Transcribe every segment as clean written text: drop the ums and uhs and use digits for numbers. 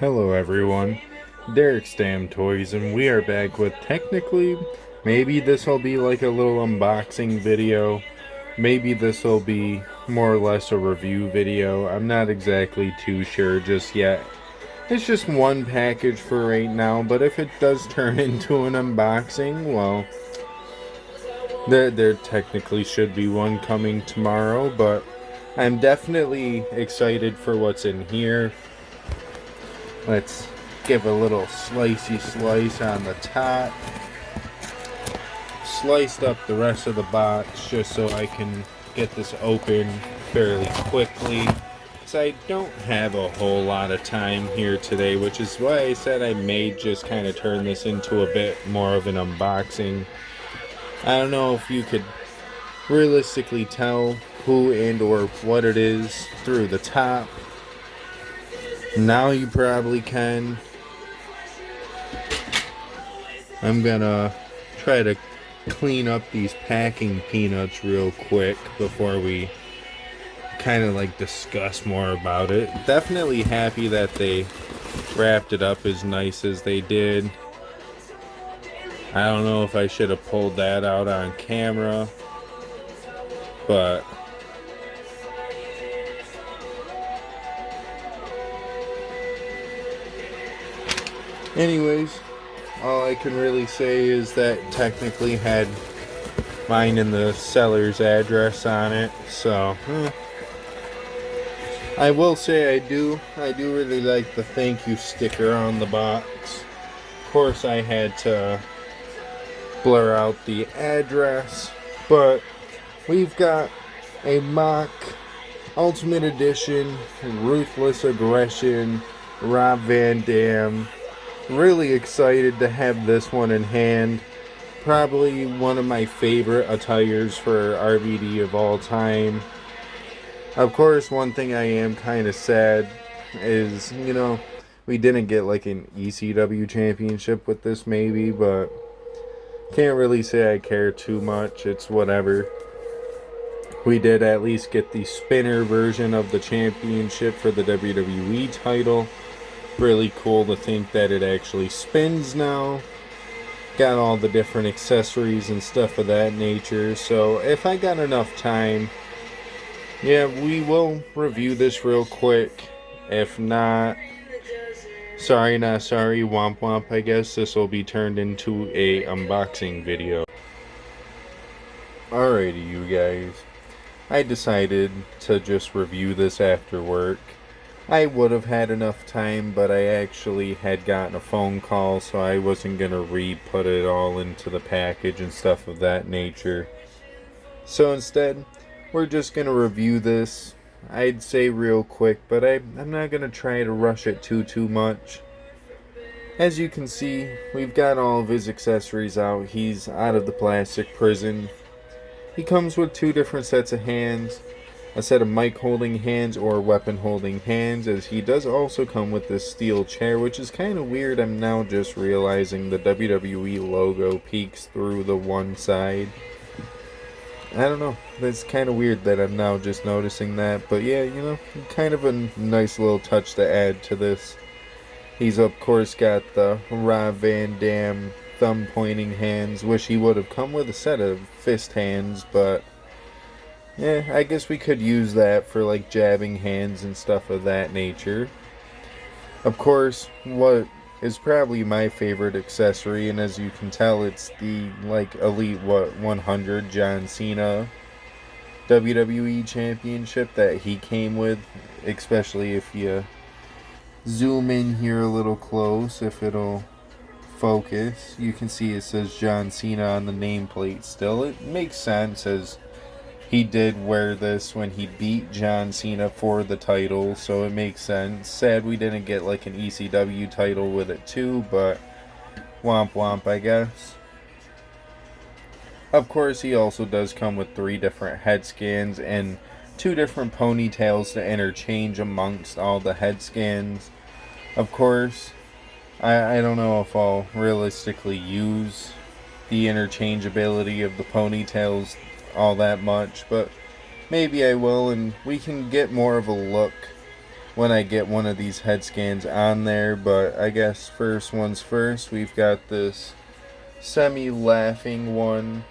Hello everyone, Derek Stam Toys, and we are back with technically, maybe this will be like a little unboxing video, maybe this will be more or less a review video. I'm not exactly too sure just yet. It's just one package for right now, but if it does turn into an unboxing, well, there technically should be one coming tomorrow, but I'm definitely excited for what's in here. Let's give a little slicey slice on the top. Sliced up the rest of the box just so I can get this open fairly quickly. So I don't have a whole lot of time here today, which is why I said I may just kind of turn this into a bit more of an unboxing. I don't know if you could realistically tell who and or what it is through the top. Now you probably can. I'm gonna try to clean up these packing peanuts real quick before we kind of like discuss more about it. Definitely happy that they wrapped it up as nice as they did. I don't know if I should have pulled that out on camera, but anyways, all I can really say is that technically had mine and the seller's address on it, so I will say I do really like the thank you sticker on the box. Of course I had to blur out the address, but we've got a mock Ultimate Edition Ruthless Aggression Rob Van Dam. Really excited to have this one in hand. Probably one of my favorite attires for RVD of all time. Of course, one thing I am kind of sad is, we didn't get like an ECW championship with this maybe, but can't really say I care too much. It's whatever. We did at least get the spinner version of the championship for the WWE title. Really cool to think that it actually spins now. Got all the different accessories and stuff of that nature. So if I got enough time, yeah, we will review this real quick. If not, sorry not sorry, womp womp. I guess this will be turned into a unboxing video. Alrighty, you guys. I decided to just review this after work. I would have had enough time, but I actually had gotten a phone call, so I wasn't going to re-put it all into the package and stuff of that nature. So instead, we're just going to review this, I'd say real quick, but I'm not going to try to rush it too much. As you can see, we've got all of his accessories out. He's out of the plastic prison. He comes with two different sets of hands. A set of mic holding hands or weapon holding hands, as he does also come with this steel chair, which is kind of weird. I'm now just realizing the WWE logo peeks through the one side. I don't know, that's kind of weird that I'm now just noticing that, but yeah, kind of a nice little touch to add to this. He's of course got the Rob Van Dam thumb pointing hands. Wish he would have come with a set of fist hands, but yeah, I guess we could use that for like jabbing hands and stuff of that nature. Of course, what is probably my favorite accessory, and as you can tell, it's the like Elite 100 John Cena WWE Championship that he came with, especially if you zoom in here a little close, if it'll focus. You can see it says John Cena on the nameplate still. It makes sense as he did wear this when he beat John Cena for the title, so it makes sense. Sad we didn't get like an ECW title with it too, but womp womp, I guess. Of course, he also does come with 3 different head scans and 2 different ponytails to interchange amongst all the head scans. Of course, I don't know if I'll realistically use the interchangeability of the ponytails all that much, but maybe I will, and we can get more of a look when I get one of these head scans on there. But I guess first one's first. We've got this semi-laughing one.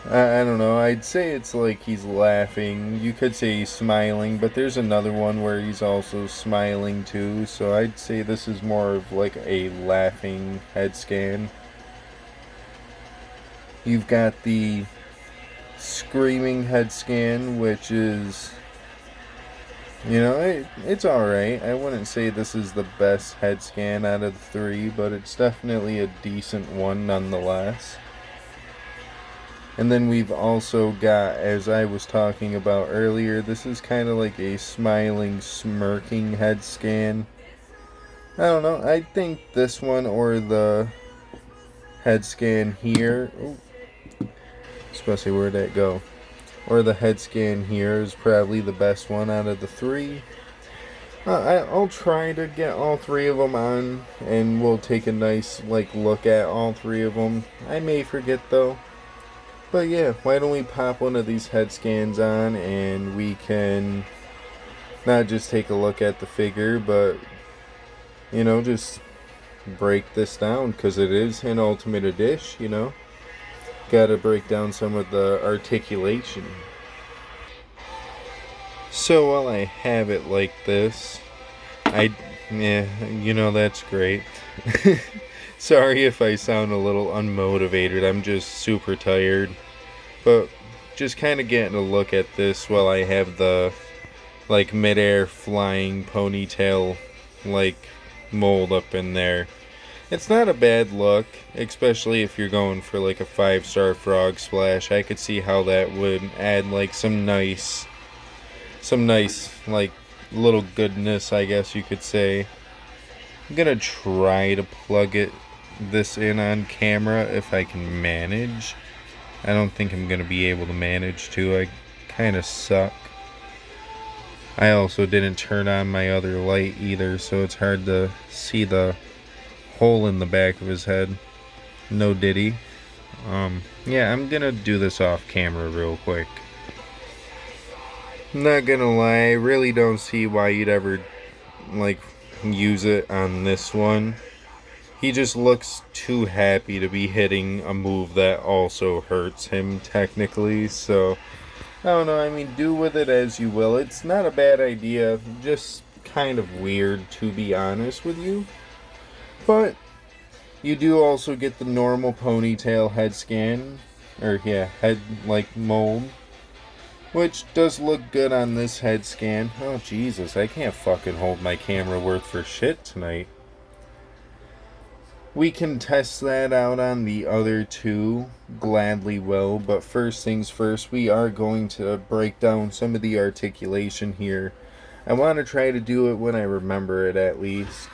I don't know. I'd say it's like he's laughing. You could say he's smiling, but there's another one where he's also smiling too. So I'd say this is more of like a laughing head scan. You've got the screaming head scan, which is, you know, it's alright. I wouldn't say this is the best head scan out of the three, but it's definitely a decent one nonetheless. And then we've also got, as I was talking about earlier, this is kind of like a smiling, smirking head scan. I don't know, I think this one or the head scan here, especially where'd that go? Or the head scan here is probably the best one out of the three. I'll try to get all three of them on, and we'll take a nice look at all three of them. I may forget though. But yeah, why don't we pop one of these head scans on and we can not just take a look at the figure, but, you know, just break this down, because it is an Ultimate Edition, you know. Gotta break down some of the articulation. So while I have it like this, you know, that's great. Sorry if I sound a little unmotivated, I'm just super tired. But just kind of getting a look at this while I have the mid-air flying ponytail mold up in there. It's not a bad look, especially if you're going for a 5-star frog splash. I could see how that would add some nice little goodness, I guess you could say. I'm gonna try to plug this in on camera if I can manage. I don't think I'm gonna be able to manage to. I kind of suck. I also didn't turn on my other light either, so it's hard to see the hole in the back of his head. No diddy. Yeah, I'm gonna do this off camera real quick. Not gonna lie, I really don't see why you'd ever use it on this one. He just looks too happy to be hitting a move that also hurts him technically, so I don't know, I mean, do with it as you will. It's not a bad idea, just kind of weird to be honest with you. But you do also get the normal ponytail head scan, or yeah, head mold, which does look good on this head scan. Oh Jesus, I can't fucking hold my camera worth for shit tonight. We can test that out on the other two, gladly will, but first things first, we are going to break down some of the articulation here. I want to try to do it when I remember it at least,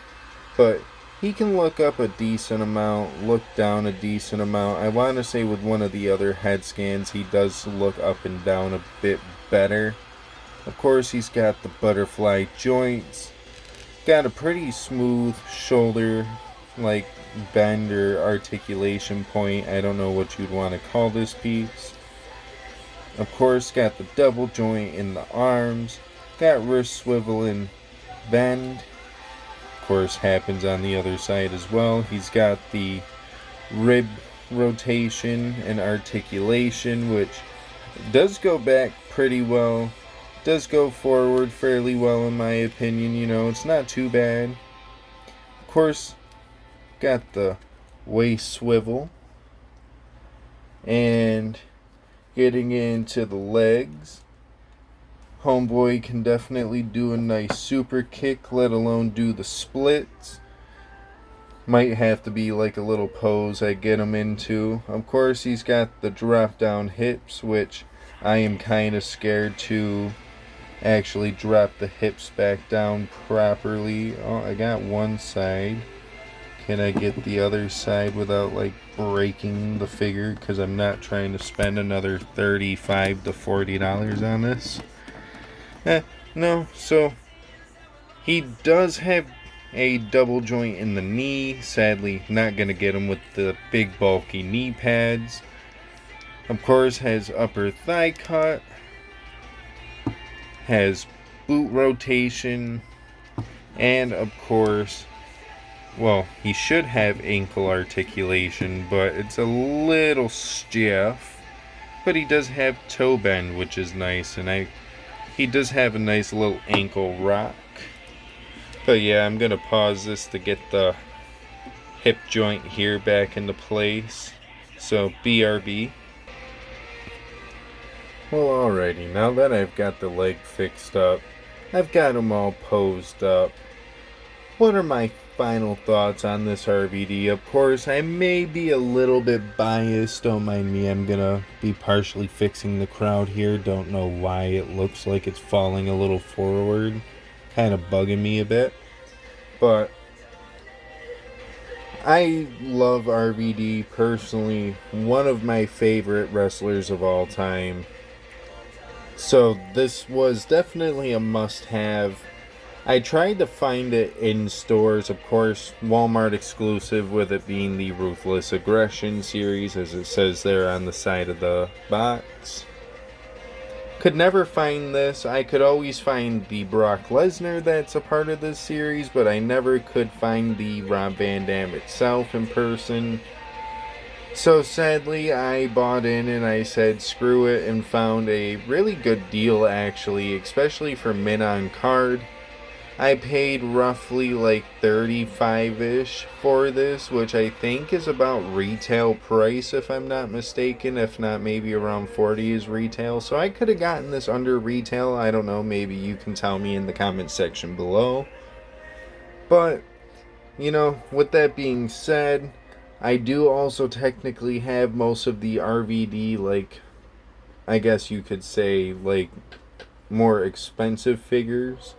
but he can look up a decent amount, look down a decent amount. I want to say with one of the other head scans, he does look up and down a bit better. Of course, he's got the butterfly joints, got a pretty smooth shoulder, bend or articulation point. I don't know what you'd want to call this piece. Of course, got the double joint in the arms, got wrist swivel and bend. Of course, happens on the other side as well. He's got the rib rotation and articulation, which does go back pretty well, does go forward fairly well in my opinion. You know, it's not too bad. Of course, got the waist swivel, and getting into the legs, homeboy can definitely do a nice super kick, let alone do the splits. Might have to be a little pose I get him into. Of course, he's got the drop down hips, which I am kind of scared to actually drop the hips back down properly. Oh, I got one side. Can I get the other side without breaking the figure? Because I'm not trying to spend another $35 to $40 on this. No, so he does have a double joint in the knee. Sadly, not going to get him with the big bulky knee pads. Of course, has upper thigh cut. Has boot rotation, and of course, well, he should have ankle articulation, but it's a little stiff. But he does have toe bend, which is nice, and he does have a nice little ankle rock. But yeah, I'm gonna pause this to get the hip joint here back into place. So BRB. Well, alrighty, now that I've got the leg fixed up, I've got them all posed up. What are my final thoughts on this RVD? Of course, I may be a little bit biased, don't mind me. I'm gonna be partially fixing the crowd here. Don't know why it looks like it's falling a little forward. Kind of bugging me a bit. But I love RVD personally. One of my favorite wrestlers of all time. So this was definitely a must-have. I tried to find it in stores, of course, Walmart exclusive, with it being the Ruthless Aggression series, as it says there on the side of the box. Could never find this. I could always find the Brock Lesnar that's a part of this series, but I never could find the Rob Van Dam itself in person. So sadly, I bought in and I said screw it, and found a really good deal actually, especially for mint on card. I paid roughly like 35-ish for this, which I think is about retail price if I'm not mistaken. If not, maybe around 40 is retail. So I could have gotten this under retail. I don't know, maybe you can tell me in the comment section below. But, you know, with that being said, I do also technically have most of the RVD, like, I guess you could say, like, more expensive figures,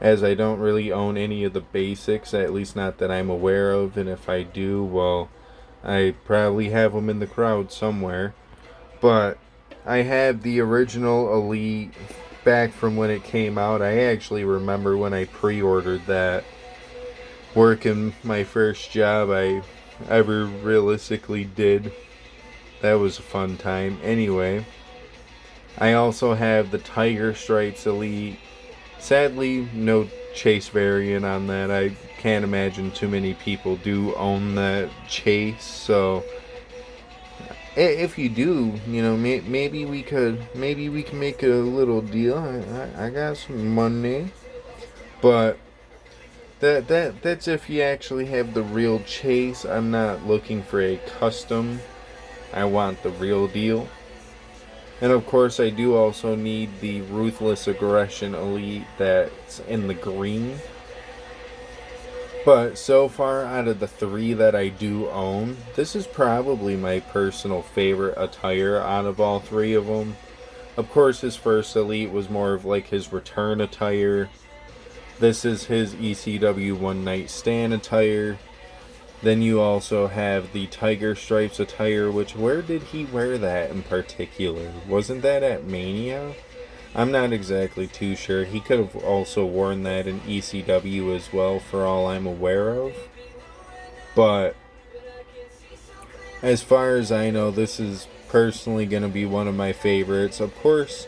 as I don't really own any of the basics, at least not that I'm aware of, and if I do, well, I probably have them in the crowd somewhere. But I have the original Elite back from when it came out. I actually remember when I pre-ordered that, working my first job I ever realistically did. That was a fun time. Anyway, I also have the Tiger Stripes Elite. Sadly, no Chase variant on that. I can't imagine too many people do own that Chase. So, if you do, you know, maybe we can make a little deal. I got some money, but that's if you actually have the real Chase. I'm not looking for a custom. I want the real deal. And of course, I do also need the Ruthless Aggression Elite that's in the green. But so far, out of the three that I do own, this is probably my personal favorite attire out of all three of them. Of course, his first Elite was more of like his return attire. This is his ECW One Night Stand attire. Then you also have the Tiger Stripes attire, which, where did he wear that in particular? Wasn't that at Mania? I'm not exactly too sure. He could have also worn that in ECW as well, for all I'm aware of. But as far as I know, this is personally going to be one of my favorites. Of course,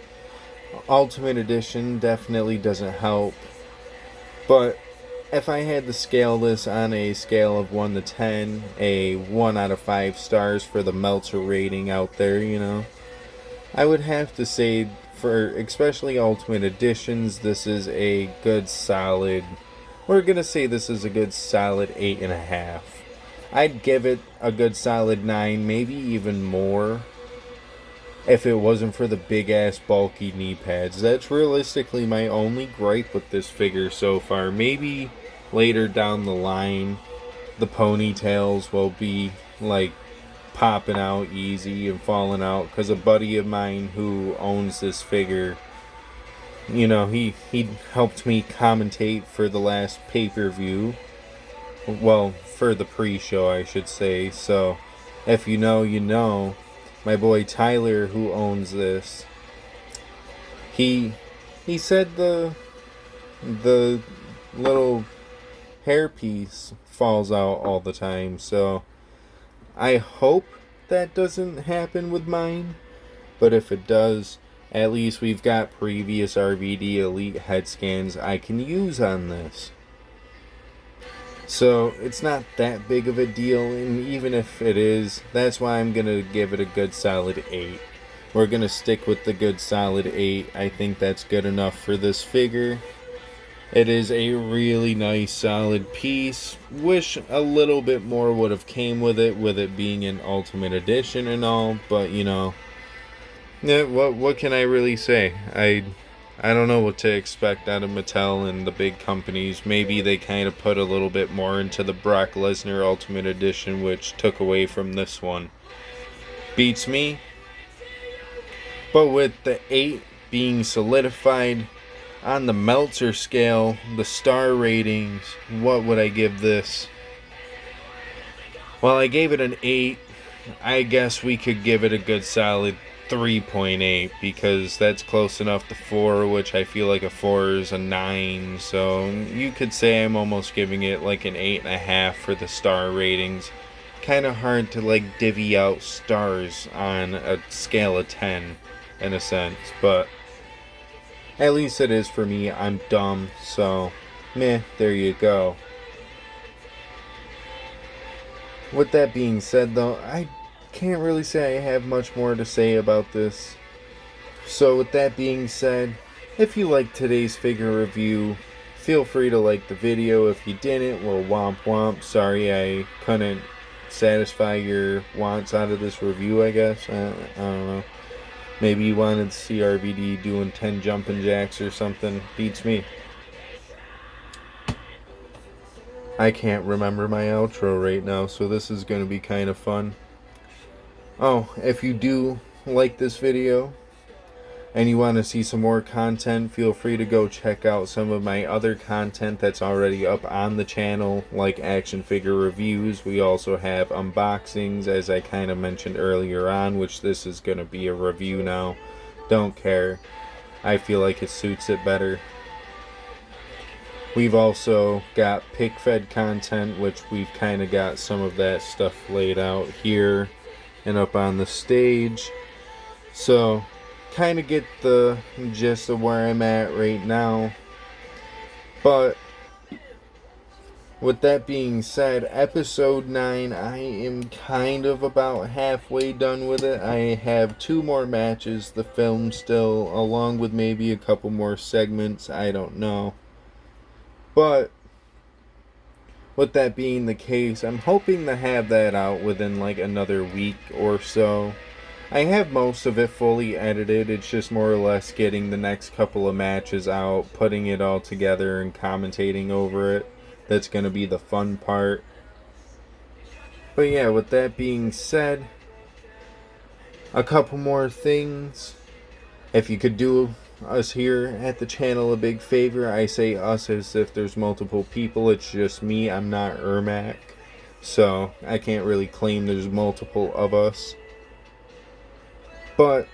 Ultimate Edition definitely doesn't help. But if I had to scale this on a scale of 1 to 10, a 1 out of 5 stars for the Meltzer rating out there, you know, I would have to say, for especially Ultimate Editions, this is a good solid, we're going to say this is a good solid 8.5. I'd give it a good solid 9, maybe even more, if it wasn't for the big ass bulky knee pads. That's realistically my only gripe with this figure so far. Maybe later down the line the ponytails will be like popping out easy and falling out, because a buddy of mine who owns this figure, you know, he helped me commentate for the last pay-per-view, well, for the pre-show I should say. So if you know, you know. My boy Tyler, who owns this, he said the little hairpiece falls out all the time. So I hope that doesn't happen with mine. But if it does, At least we've got previous RVD Elite head scans I can use on this. So it's not that big of a deal, and even if it is, that's why I'm going to give it a good solid 8. We're going to stick with the good solid 8. I think that's good enough for this figure. It is a really nice solid piece. Wish a little bit more would have came with it being an Ultimate Edition and all, but you know, yeah, what can I really say? I don't know what to expect out of Mattel and the big companies. Maybe they kind of put a little bit more into the Brock Lesnar Ultimate Edition, which took away from this one. Beats me. But with the 8 being solidified, on the Meltzer scale, the star ratings, what would I give this? Well, I gave it an 8. I guess we could give it a good solid 3.8 because that's close enough to 4, which I feel like a 4 is a 9. So you could say I'm almost giving it like an 8.5 for the star ratings. Kind of hard to like divvy out stars on a scale of 10 in a sense, but at least it is for me. I'm dumb, so meh, there you go. With that being said, though, I can't really say I have much more to say about this. So with that being said, if you liked today's figure review, feel free to like the video. If you didn't, well, womp womp. Sorry I couldn't satisfy your wants out of this review, I guess. I don't know. Maybe you wanted to see RVD doing 10 jumping jacks or something. Beats me. I can't remember my outro right now, so this is going to be kind of fun. Oh, if you do like this video and you want to see some more content, feel free to go check out some of my other content that's already up on the channel, like action figure reviews. We also have unboxings, as I kind of mentioned earlier on, which this is going to be a review now. Don't care. I feel like it suits it better. We've also got pick fed content, which we've kind of got some of that stuff laid out here and up on the stage. So kind of get the gist of where I'm at right now. But with that being said, episode 9, I am kind of about halfway done with it. I have 2 more matches to film still, along with maybe a couple more segments, I don't know. But with that being the case, I'm hoping to have that out within like another week or so. I have most of it fully edited. It's just more or less getting the next couple of matches out, putting it all together and commentating over it. That's going to be the fun part. But yeah, with that being said, a couple more things. If you could do us here at the channel a big favor, I say us as if there's multiple people. It's just me. I'm not Ermac, so I can't really claim there's multiple of us. But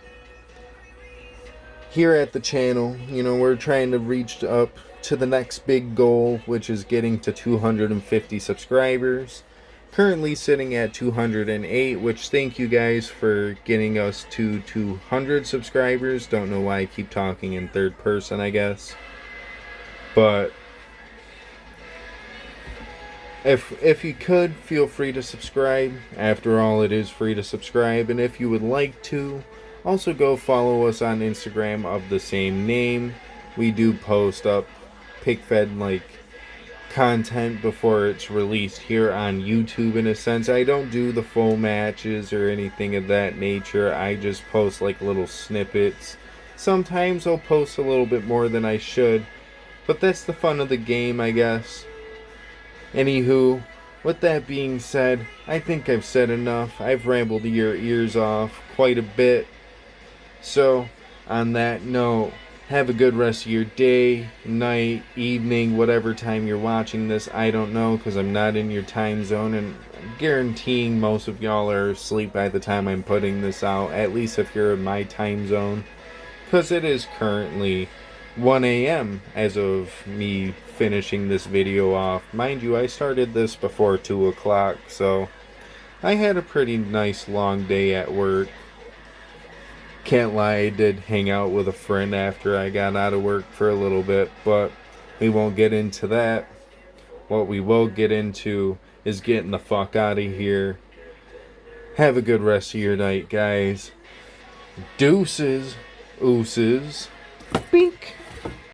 here at the channel, you know, we're trying to reach up to the next big goal, which is getting to 250 subscribers. Currently sitting at 208, which thank you guys for getting us to 200 subscribers. Don't know why I keep talking in third person, I guess. But if you could, feel free to subscribe. After all, it is free to subscribe. And if you would like to, also go follow us on Instagram of the same name. We do post up pick-fed like content before it's released here on YouTube in a sense. I don't do the full matches or anything of that nature. I just post like little snippets. Sometimes I'll post a little bit more than I should, but that's the fun of the game, I guess. Anywho, with that being said, I think I've said enough. I've rambled your ears off quite a bit. So, on that note, have a good rest of your day, night, evening, whatever time you're watching this. I don't know, because I'm not in your time zone, and I'm guaranteeing most of y'all are asleep by the time I'm putting this out, at least if you're in my time zone, because it is currently 1 a.m. as of me finishing this video off. Mind you, I started this before 2 o'clock, so I had a pretty nice long day at work. Can't lie, I did hang out with a friend after I got out of work for a little bit, but we won't get into that. What we will get into is getting the fuck out of here. Have a good rest of your night, guys. Deuces. Ooses. Bink.